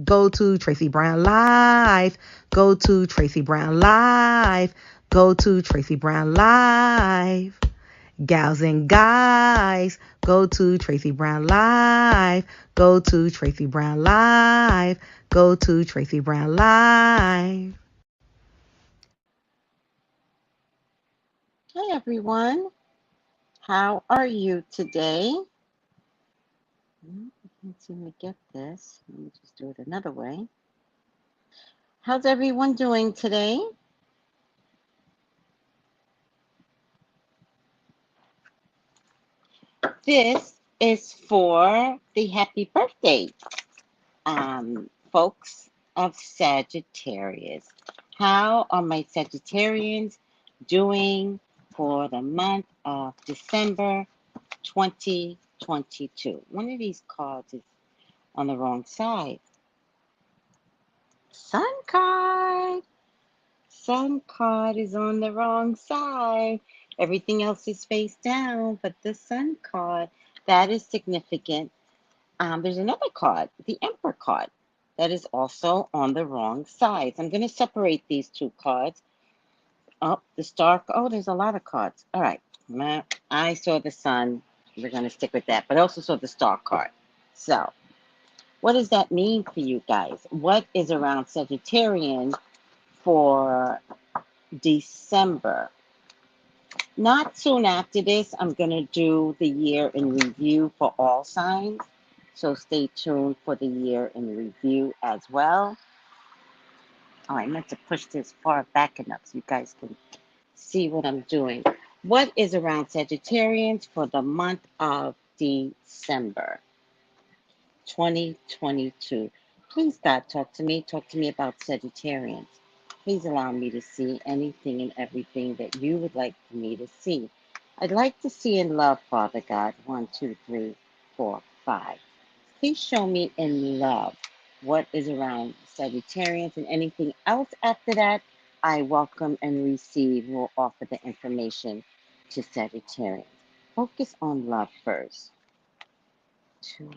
Go to Tracey Brown Live. Go to Tracey Brown Live. Go to Tracey Brown Live. Gals and guys, go to Tracey Brown Live. Go to Tracey Brown Live. Go to Tracey Brown Live. Hey everyone, how are you today? I can't seem to get this. Let me just do it another way. How's everyone doing today? This is for the happy birthday, folks of Sagittarius. How are my Sagittarians doing for the month of December 2022? One of these cards is on the wrong side. Sun card. Sun card is on the wrong side. Everything else is face down, but the sun card, that is significant. There's another card, the Emperor card, that is also on the wrong side. So I'm going to separate these two cards. Oh, the star. Oh, there's a lot of cards. All right. I saw the sun. We're going to stick with that. But I also saw the star card. So what does that mean for you guys? What is around Sagittarian for December? Not soon after this, I'm going to do the year in review for all signs. So stay tuned for the year in review as well. Oh, I meant to push this far back enough so you guys can see what I'm doing. What is around Sagittarians for the month of December 2022? Please, God, talk to me. Talk to me about Sagittarians. Please allow me to see anything and everything that you would like for me to see. I'd like to see in love, Father God. 1, 2, 3, 4, 5. Please show me in love what is around Sagittarians, and anything else after that, I welcome and receive. Will offer the information to Sagittarians. Focus on love first. 2,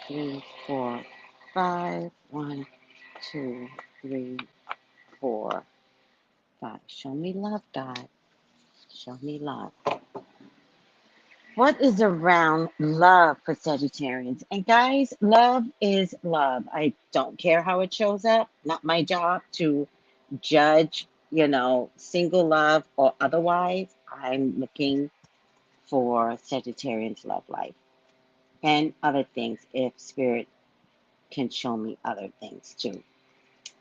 3, 4, 5. 1, 2, 3, 4, 5. Show me love, God. Show me love. What is around love for Sagittarians? And guys, love is love. I don't care how it shows up. Not my job to judge, single love or otherwise. I'm looking for Sagittarians' love life and other things if Spirit can show me other things too.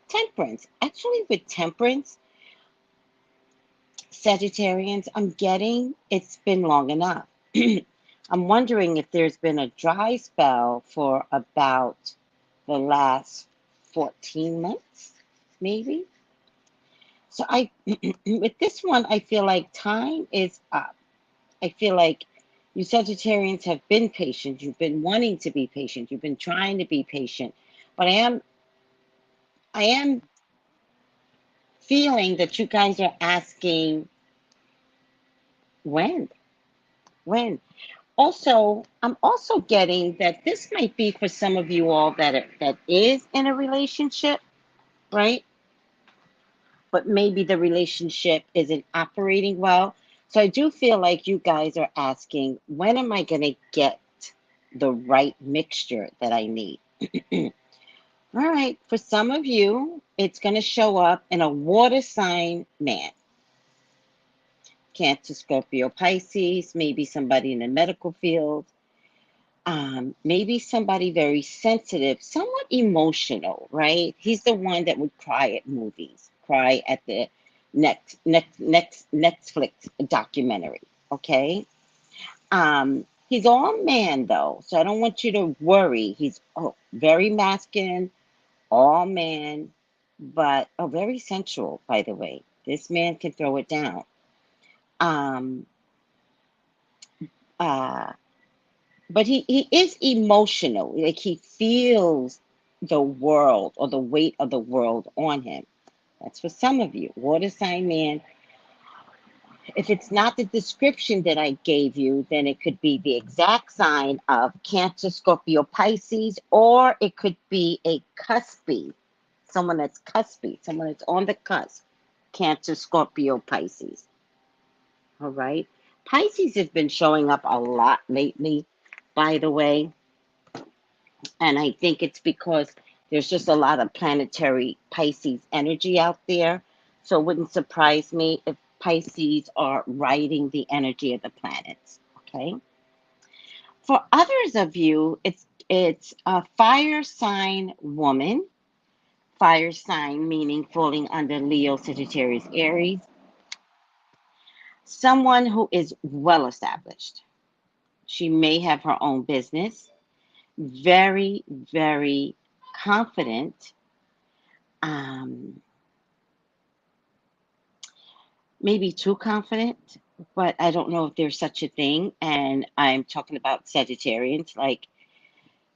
Temperance. Actually, with temperance, Sagittarians, I'm getting it's been long enough. I'm wondering if there's been a dry spell for about the last 14 months, maybe. So I with this one, I feel like time is up. I feel like you Sagittarians have been patient. You've been wanting to be patient. You've been trying to be patient. But I am feeling that you guys are asking when? When? Also, I'm also getting that this might be for some of you all that is in a relationship, right? But maybe the relationship isn't operating well. So I do feel like you guys are asking, when am I going to get the right mixture that I need? All right, for some of you, it's going to show up in a water sign man. Cancer, Scorpio, Pisces, maybe somebody in the medical field, maybe somebody very sensitive, somewhat emotional, right? He's the one that would cry at movies, cry at the next Netflix documentary. Okay, he's all man though, so I don't want you to worry. He's very masculine, all man, but very sensual. By the way, this man can throw it down. Um, uh, but he is emotional. Like he feels the world or the weight of the world on him. That's for some of you. Water sign man, If it's not the description that I gave you, then it could be the exact sign of Cancer, Scorpio, Pisces, or it could be a cuspy, someone that's cuspy, someone that's on the cusp, Cancer, Scorpio, Pisces. All right. Pisces has been showing up a lot lately, by the way. And I think it's because there's just a lot of planetary Pisces energy out there. So it wouldn't surprise me if Pisces are riding the energy of the planets. Okay. For others of you, it's a fire sign woman. Fire sign meaning falling under Leo, Sagittarius, Aries. Someone who is well established. She may have her own business. Very, very confident. Um, Maybe too confident, but I don't know if there's such a thing. And I'm talking about Sagittarians, like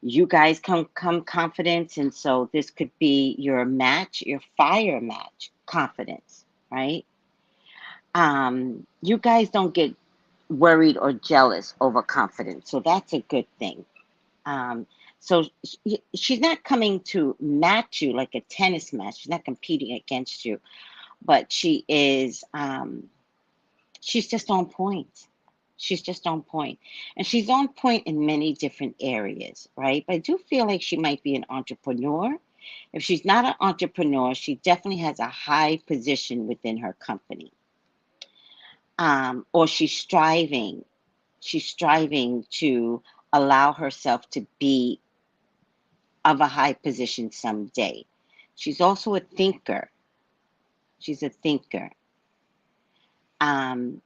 you guys come confidence, and so this could be your match, your fire match, confidence, right? You guys don't get worried or jealous over confidence, so that's a good thing. Um, so she's not coming to match you like a tennis match. She's not competing against you, but she's just on point. She's just on point. And she's on point in many different areas, right? But I do feel like she might be an entrepreneur. If she's not an entrepreneur, she definitely has a high position within her company. Or she's striving. She's striving to allow herself to be of a high position someday. She's also a thinker. She's a thinker. Um,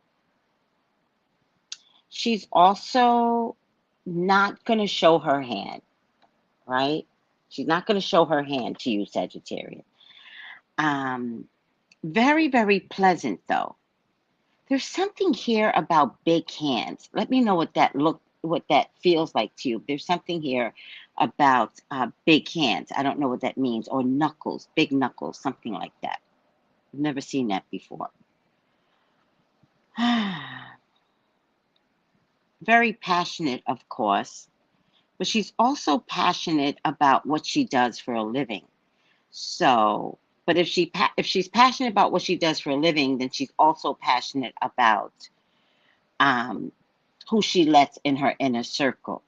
she's also not going to show her hand, right? She's not going to show her hand to you, Sagittarius. Um, Very, very pleasant, though. There's something here about big hands. Let me know what that feels like to you. There's something here about big hands. I don't know what that means. Or knuckles, big knuckles, something like that. I've never seen that before. Very passionate, of course, but she's also passionate about what she does for a living. So, but if she's passionate about what she does for a living, then she's also passionate about um, who she lets in her inner circle.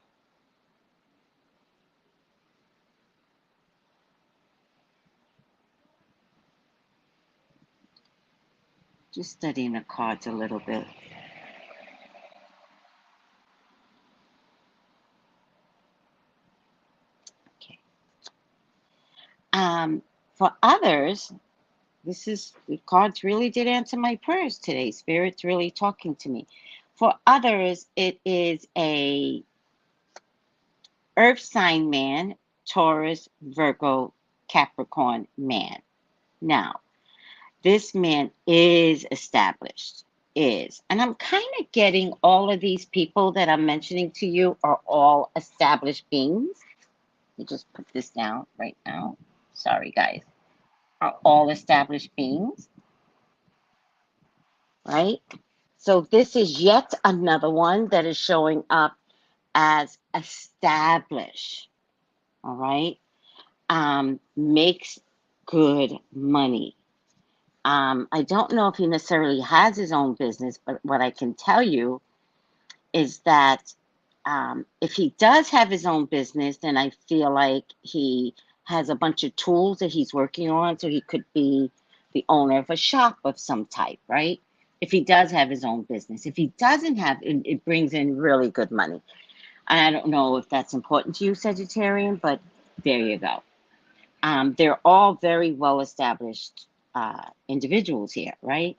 Just studying the cards a little bit. Okay. For others, the cards really did answer my prayers today. Spirit's really talking to me. For others, it is a earth sign man, Taurus, Virgo, Capricorn man. Now, this man is established, and I'm kind of getting all of these people that I'm mentioning to you are all established beings. Let me just put this down right now. Sorry, guys. Are all established beings, right? So this is yet another one that is showing up as established, all right? Makes good money. I don't know if he necessarily has his own business, but what I can tell you is that if he does have his own business, then I feel like he has a bunch of tools that he's working on. So he could be the owner of a shop of some type, right? If he does have his own business. If he doesn't have it, it brings in really good money. And I don't know if that's important to you, Sagittarian, but there you go. They're all very well established individuals here, right?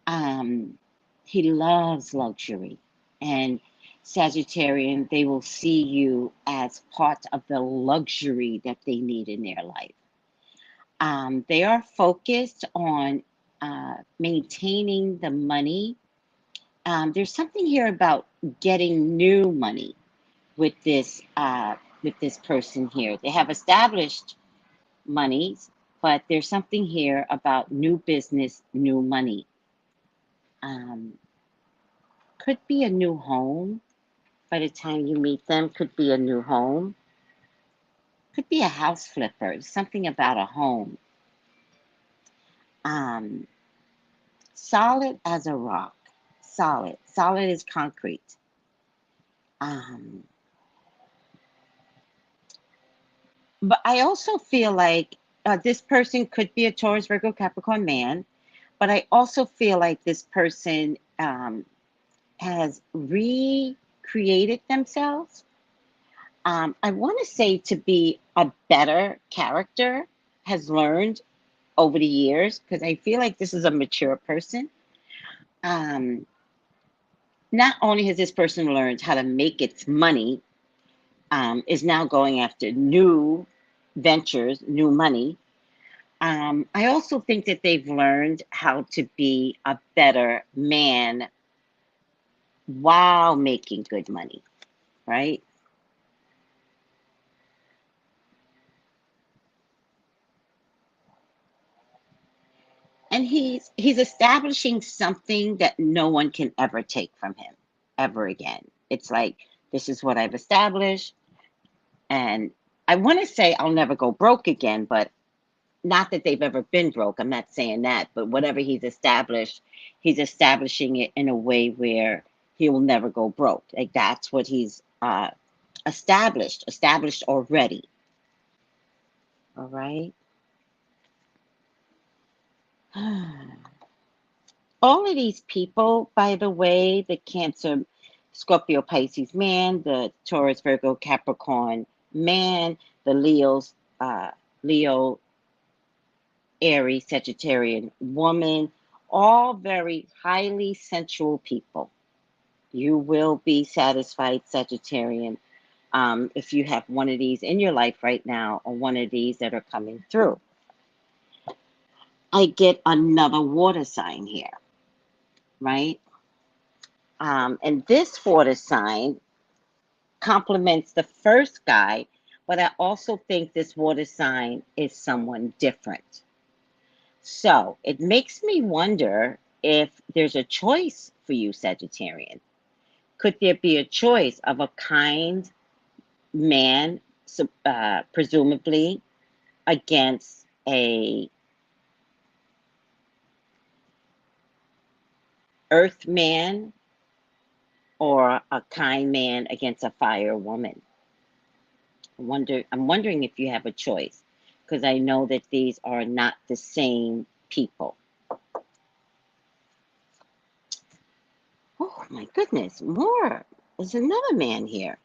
Um, he loves luxury. And Sagittarian, they will see you as part of the luxury that they need in their life. They are focused on maintaining the money. There's something here about getting new money with this person here. They have established monies, but there's something here about new business, new money. Um, could be a new home. By the time you meet them, could be a new home. Could be a house flipper, something about a home. Um, Solid as a rock. Solid. Solid as concrete. Um, but I also feel like this person could be a Taurus, Virgo, Capricorn man. But I also feel like this person has recreated themselves. I want to say to be a better character, has learned over the years, because I feel like this is a mature person. Um, Not only has this person learned how to make its money, is now going after new ventures, new money. I also think that they've learned how to be a better man while making good money, right? And he's establishing something that no one can ever take from him ever again. It's like, this is what I've established, and I want to say I'll never go broke again, but not that they've ever been broke. I'm not saying that, but whatever he's established, he's establishing it in a way where he will never go broke. Like, that's what he's established already. All right. All of these people, by the way, the Cancer, Scorpio, Pisces man, the Taurus, Virgo, Capricorn man, the Leo, Aries, Sagittarian woman, all very highly sensual people. You will be satisfied, Sagittarian, if you have one of these in your life right now, or one of these that are coming through. I get another water sign here, right? And this water sign complements the first guy, but I also think this water sign is someone different. So it makes me wonder if there's a choice for you, Sagittarian. Could there be a choice of a kind man, presumably, against a earth man, or a kind man against a fire woman? I'm wondering if you have a choice, because I know that these are not the same people. Oh my goodness, more. There's another man here.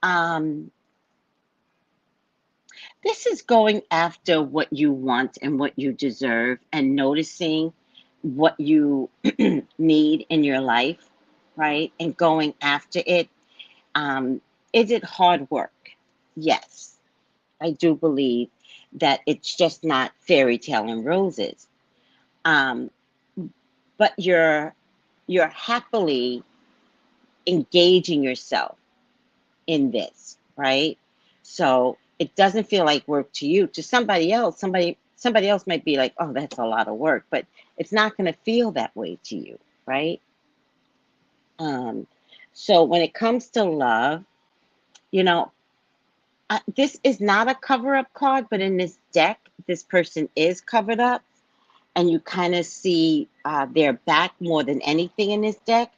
Um, this is going after what you want and what you deserve, and noticing what you need in your life, right? And going after it. Um, is it hard work? Yes, I do believe that it's just not fairy tale and roses. Um, but you're happily engaging yourself in this, right? So it doesn't feel like work to you. To somebody else, somebody else might be like, "Oh, that's a lot of work," but it's not going to feel that way to you, right? Um, so when it comes to love, you know, this is not a cover up card, but in this deck, this person is covered up, and you kind of see their back more than anything in this deck.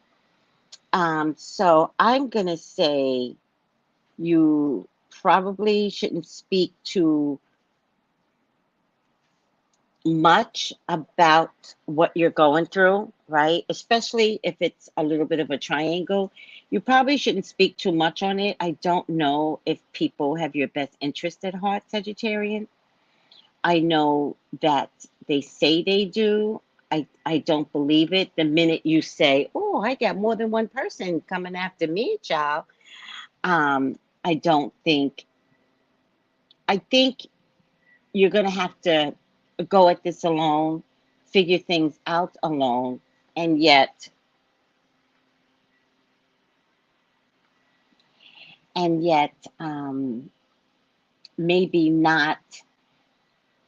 So I'm going to say you probably shouldn't speak too much about what you're going through, right? Especially if it's a little bit of a triangle. You probably shouldn't speak too much on it. I don't know if people have your best interest at heart, Sagittarian. I know that they say they do. I don't believe it. The minute you say, "Oh, I got more than one person coming after me, child," I don't think, I think you're going to have to go at this alone, figure things out alone, and yet, maybe not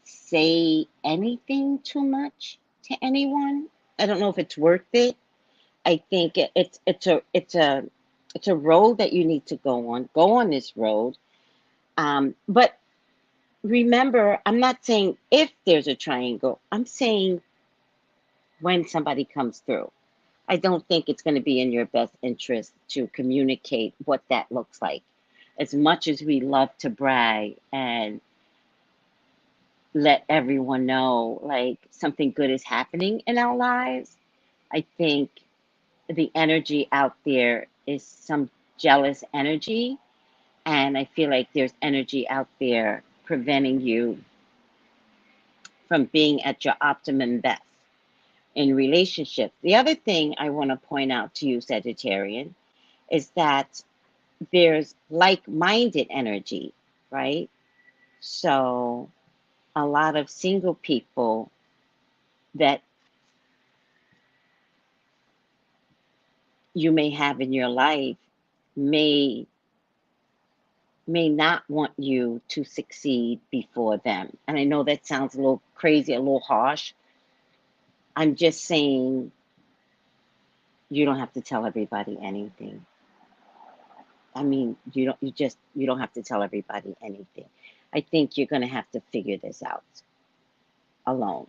say anything too much to anyone. I don't know if it's worth it. I think it's a road that you need to go on. Go on this road. But remember, I'm not saying if there's a triangle. I'm saying when somebody comes through. I don't think it's going to be in your best interest to communicate what that looks like. As much as we love to brag and let everyone know like something good is happening in our lives, I think the energy out there is some jealous energy. And I feel like there's energy out there preventing you from being at your optimum best in relationships. The other thing I want to point out to you, Sagittarian, is that there's like-minded energy, right? So a lot of single people that you may have in your life may not want you to succeed before them. And I know that sounds a little crazy, a little harsh. I'm just saying you don't have to tell everybody anything. I mean, you don't have to tell everybody anything. I think you're going to have to figure this out alone.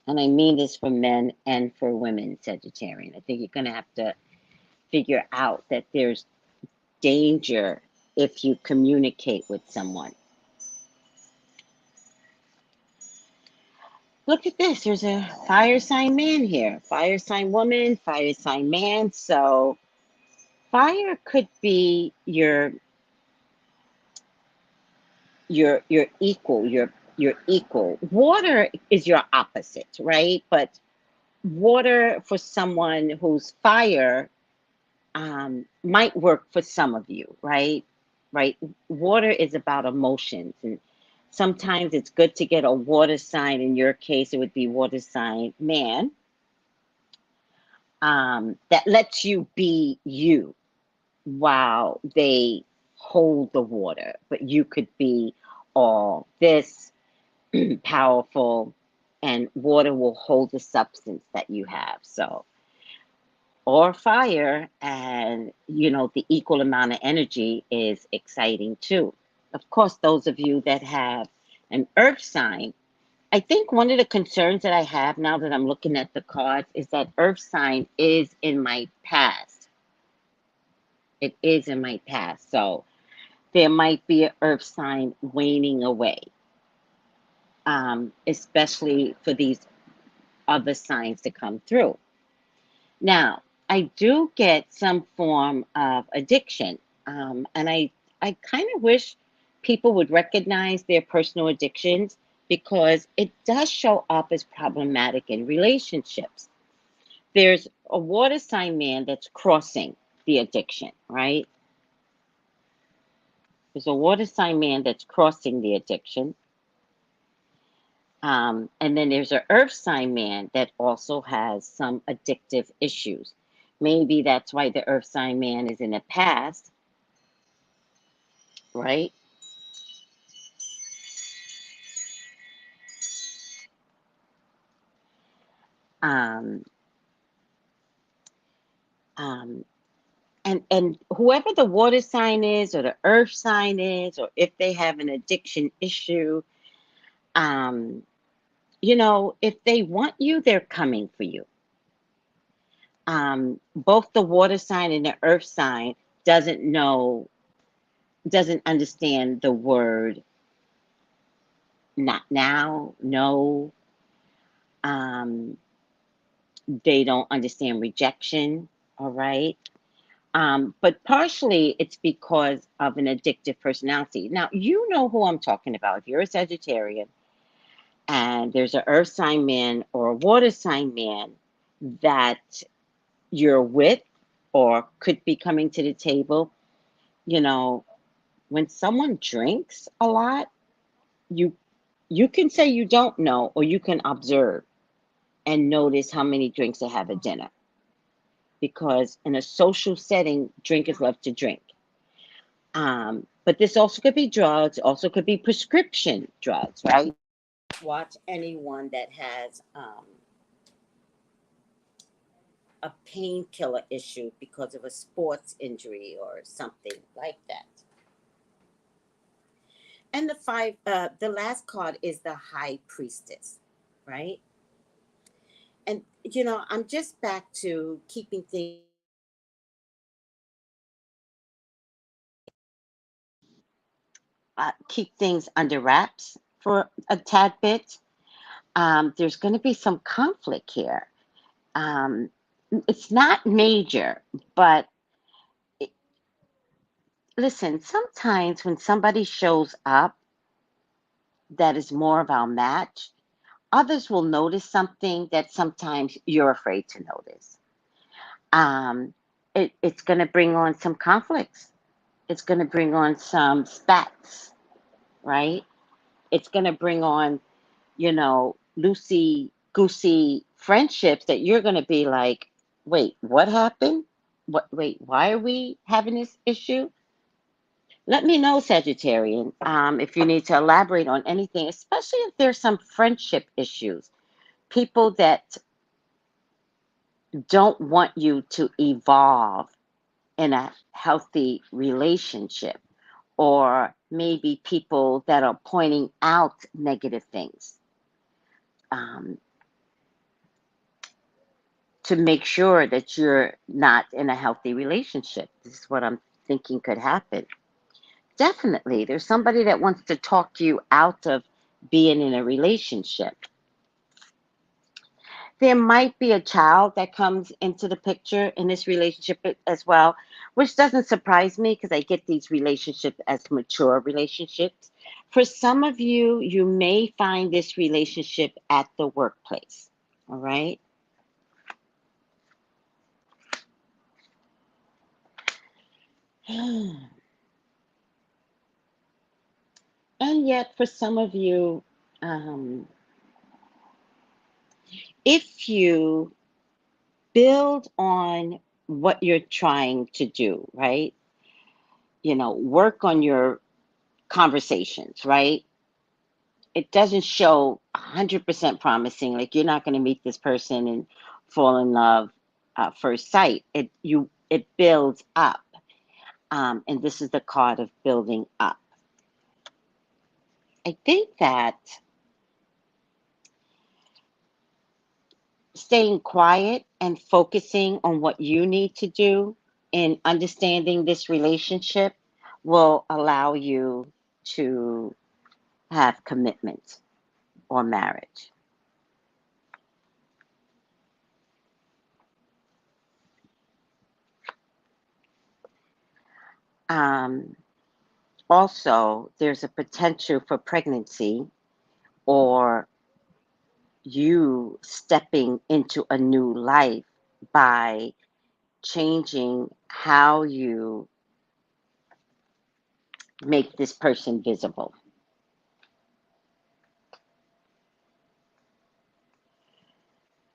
And I mean this for men and for women, Sagittarian. I think you're going to have to figure out that there's danger if you communicate with someone. Look at this. There's a fire sign man here. Fire sign woman, fire sign man. So fire could be your equal, your equal. Water is your opposite, right? But water for someone who's fire might work for some of you, right? Right. Water is about emotions, and sometimes it's good to get a water sign. In your case, it would be water sign man, that lets you be you while they hold the water. But you could be all this powerful, and water will hold the substance that you have. So, or fire, and the equal amount of energy is exciting too. Of course, those of you that have an earth sign, I think one of the concerns that I have now that I'm looking at the cards is that earth sign is in my past. It is in my past. So there might be an earth sign waning away, especially for these other signs to come through. Now, I do get some form of addiction, and I kind of wish people would recognize their personal addictions because it does show up as problematic in relationships. There's a water sign man that's crossing the addiction, right? There's a water sign man that's crossing the addiction. And then there's an earth sign man that also has some addictive issues. Maybe that's why the earth sign man is in the past, right? Um, um, and whoever the water sign is, or the earth sign is, or if they have an addiction issue, um, if they want you, they're coming for you. Both the water sign and the earth sign doesn't understand the word not now, no. Um, they don't understand rejection, all right? But partially it's because of an addictive personality. Now, you know who I'm talking about. If you're a Sagittarian and there's an earth sign man or a water sign man that you're with or could be coming to the table, you know, when someone drinks a lot, you you can say you don't know, or you can observe and notice how many drinks they have at dinner. Because in a social setting, drinkers love to drink. But this also could be drugs, also could be prescription drugs, right? Watch anyone that has a painkiller issue because of a sports injury or something like that. And the last card is the High Priestess, right? And I'm just back to keeping things keep things under wraps for a tad bit. There's going to be some conflict here. Um, it's not major, but listen, sometimes when somebody shows up that is more of our match, others will notice something that sometimes you're afraid to notice. Um, it's going to bring on some conflicts. It's going to bring on some spats, right? It's going to bring on, loosey goosey friendships that you're going to be like, wait, what happened? Wait, why are we having this issue? Let me know, Sagittarian, if you need to elaborate on anything, especially if there's some friendship issues. People that don't want you to evolve in a healthy relationship, or maybe people that are pointing out negative things, um, to make sure that you're not in a healthy relationship. This is what I'm thinking could happen. Definitely, there's somebody that wants to talk you out of being in a relationship. There might be a child that comes into the picture in this relationship as well, which doesn't surprise me because I get these relationships as mature relationships. For some of you, you may find this relationship at the workplace. All right. And yet, for some of you, um, if you build on what you're trying to do, right? Work on your conversations, right? It doesn't show 100% promising. Like you're not going to meet this person and fall in love at first sight. It builds up, and this is the card of building up. I think that staying quiet and focusing on what you need to do in understanding this relationship will allow you to have commitment or marriage. Um, Also, there's a potential for pregnancy or you stepping into a new life by changing how you make this person visible.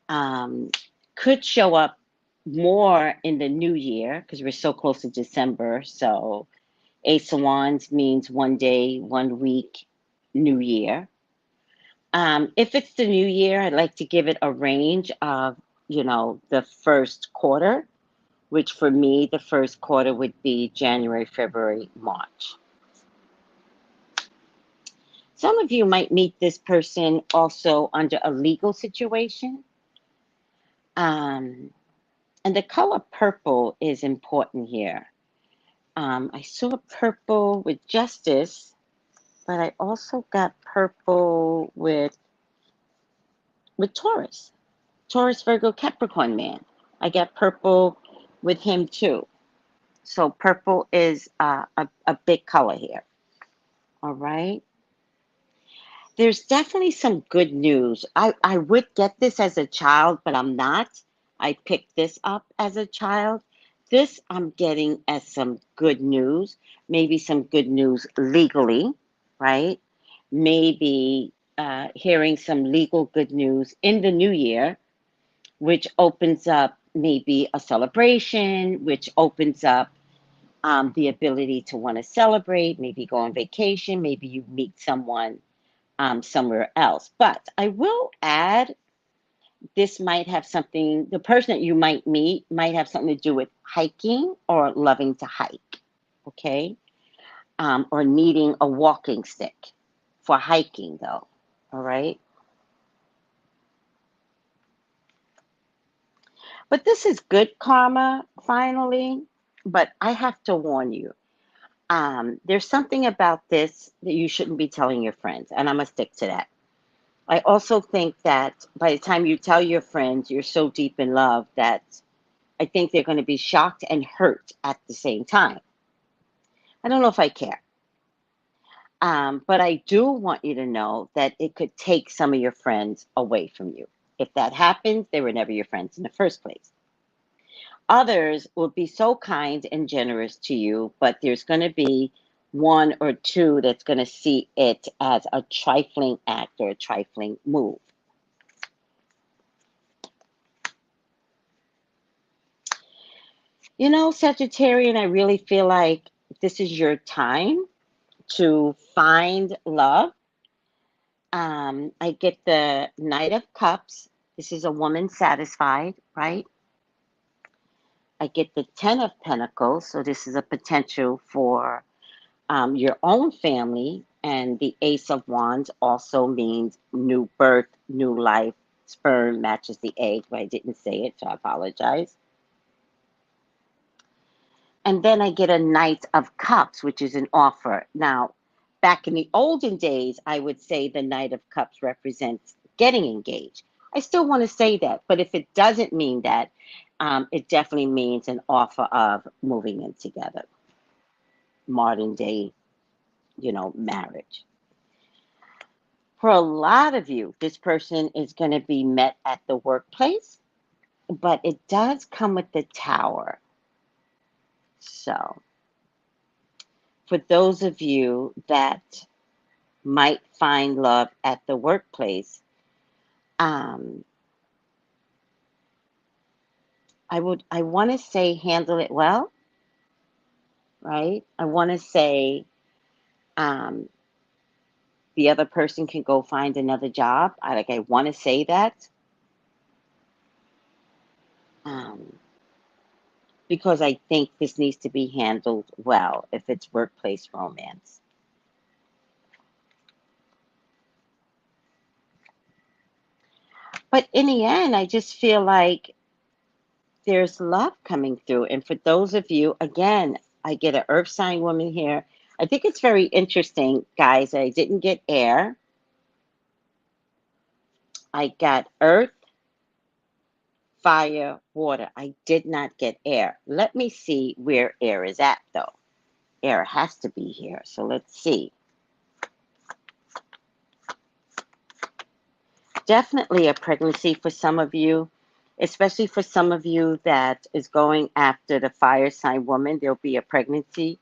Um, could show up more in the new year because we're so close to December. So, Ace of Wands means one day, 1 week, new year. If it's the new year, I'd like to give it a range of, the first quarter, which for me, the first quarter would be January, February, March. Some of you might meet this person also under a legal situation. Um, and the color purple is important here. I saw purple with justice, but I also got purple with Taurus. Taurus, Virgo, Capricorn man. I got purple with him too. So purple is a big color here. All right. There's definitely some good news. I would get this as a child, but I'm not. I picked this up as a child. This I'm getting as some good news, maybe some good news legally, right? Maybe hearing some legal good news in the new year, which opens up maybe a celebration, which opens up the ability to want to celebrate, maybe go on vacation, maybe you meet someone somewhere else. But I will add, this might have something, the person that you might meet might have something to do with hiking or loving to hike, okay? Or needing a walking stick for hiking, though, all right? But this is good karma, finally. But I have to warn you, there's something about this that you shouldn't be telling your friends, and I'm going to stick to that. I also think that by the time you tell your friends, you're so deep in love that I think they're going to be shocked and hurt at the same time. I don't know if I care. But I do want you to know that it could take some of your friends away from you. If that happens, they were never your friends in the first place. Others will be so kind and generous to you, but there's going to be one or two that's going to see it as a trifling act or a trifling move. You know, Sagittarian, I really feel like this is your time to find love. I get the Knight of Cups. This is a woman satisfied, right? I get the Ten of Pentacles. So this is a potential for your own family. And the Ace of Wands also means new birth, new life. Sperm matches the egg, but I didn't say it, so I apologize. And then I get a Knight of Cups, which is an offer. Now, back in the olden days, I would say the Knight of Cups represents getting engaged. I still want to say that, but if it doesn't mean that, it definitely means an offer of moving in together. Modern day, marriage. For a lot of you, this person is going to be met at the workplace, but it does come with the Tower. So, for those of you that might find love at the workplace, I want to say handle it well, right? I want to say the other person can go find another job. I want to say that because I think this needs to be handled well if it's workplace romance. But in the end, I just feel like there's love coming through. And for those of you, again, I get an earth sign woman here. I think it's very interesting, guys. I didn't get air. I got earth, fire, water. I did not get air. Let me see where air is at, though. Air has to be here. So let's see. Definitely a pregnancy for some of you, especially for some of you that is going after the fire sign woman. There'll be a pregnancy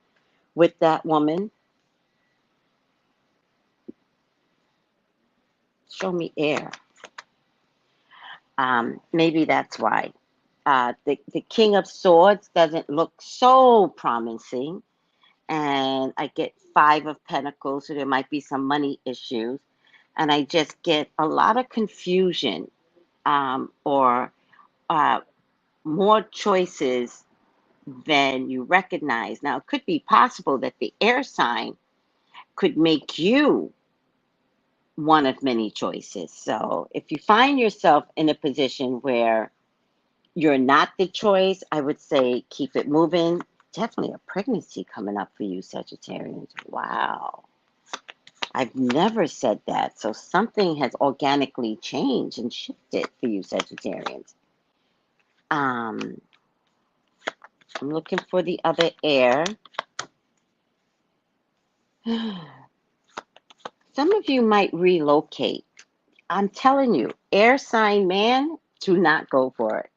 with that woman. Show me air. Maybe that's why. The King of Swords doesn't look so promising. And I get Five of Pentacles, so there might be some money issues. And I just get a lot of confusion or more choices than you recognize. Now, it could be possible that the air sign could make you one of many choices. So if you find yourself in a position where you're not the choice, I would say keep it moving. Definitely a pregnancy coming up for you, Sagittarians. Wow. I've never said that. So something has organically changed and shifted for you, Sagittarians. I'm looking for the other air. Some of you might relocate. I'm telling you, air sign man, do not go for it.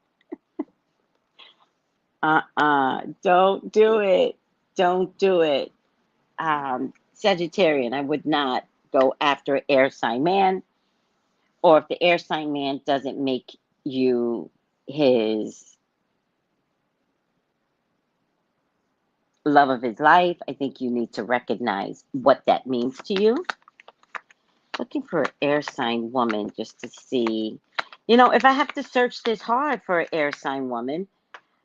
Don't do it. Don't do it. Sagittarian, I would not go after air sign man, or if the air sign man doesn't make you his love of his life. I think you need to recognize what that means to you. Looking for an air sign woman just to see, if I have to search this hard for an air sign woman,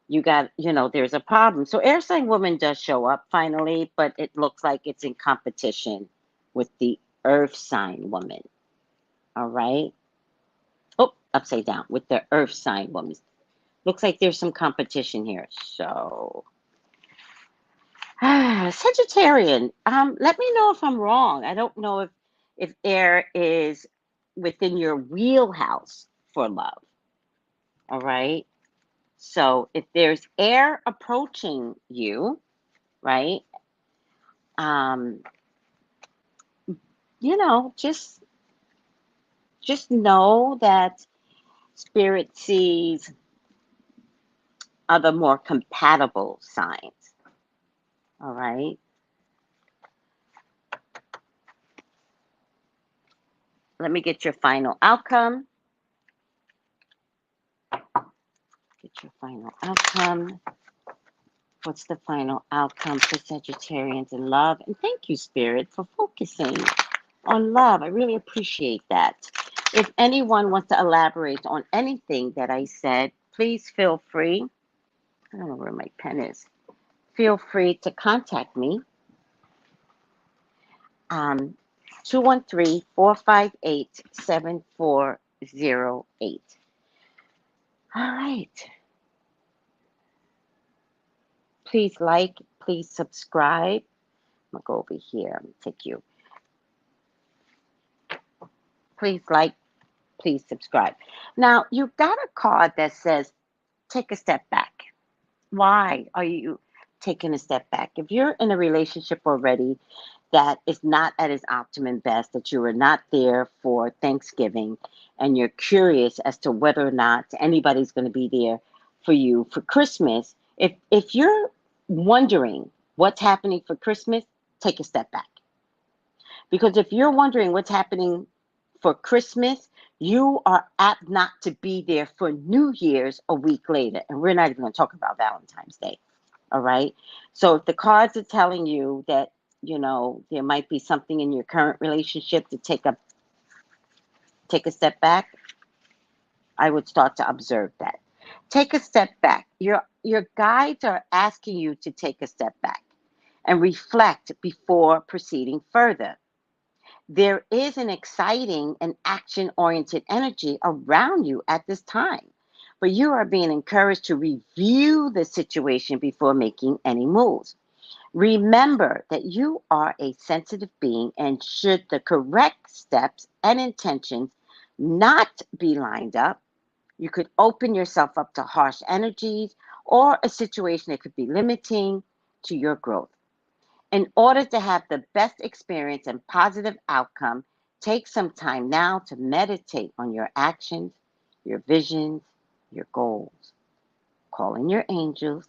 there's a problem. So air sign woman does show up finally, but it looks like it's in competition with the earth sign woman. All right. Oh, upside down with the earth sign woman. Looks like there's some competition here. So, Sagittarian, let me know if I'm wrong. I don't know if air is within your wheelhouse for love. All right. So if there's air approaching you, right? Um, just know that spirit sees other more compatible signs. All right. Let me get your final outcome. Get your final outcome. What's the final outcome for Sagittarians in love? And thank you, Spirit, for focusing on love. I really appreciate that. If anyone wants to elaborate on anything that I said, please feel free. I don't know where my pen is. Feel free to contact me. 213-458-7408. All right. Please like, please subscribe. I'm going to go over here. I'm going to take you. Please like, please subscribe. Now, you've got a card that says, take a step back. Why are you taking a step back? If you're in a relationship already that is not at its optimum best, that you are not there for Thanksgiving, and you're curious as to whether or not anybody's going to be there for you for Christmas, if you're wondering what's happening for Christmas, take a step back. Because if you're wondering what's happening for Christmas, you are apt not to be there for New Year's a week later. And we're not even going to talk about Valentine's Day. All right. So if the cards are telling you that, there might be something in your current relationship to take a step back, I would start to observe that. Take a step back. Your guides are asking you to take a step back and reflect before proceeding further. There is an exciting and action-oriented energy around you at this time, but you are being encouraged to review the situation before making any moves. Remember that you are a sensitive being, and should the correct steps and intentions not be lined up, you could open yourself up to harsh energies or a situation that could be limiting to your growth. In order to have the best experience and positive outcome, take some time now to meditate on your actions, your visions, your goals. Call in your angels.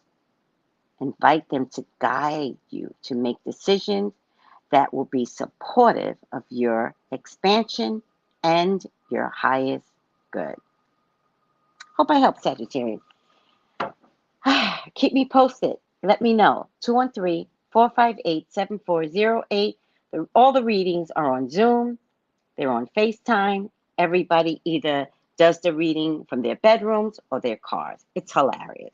Invite them to guide you to make decisions that will be supportive of your expansion and your highest good. Hope I helped, Sagittarius. Keep me posted. Let me know. 213-458-7408. All the readings are on Zoom. They're on FaceTime. Everybody either does the reading from their bedrooms or their cars. It's hilarious.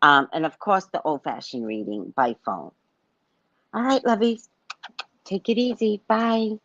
And of course, the old-fashioned reading by phone. All right, lovies. Take it easy. Bye.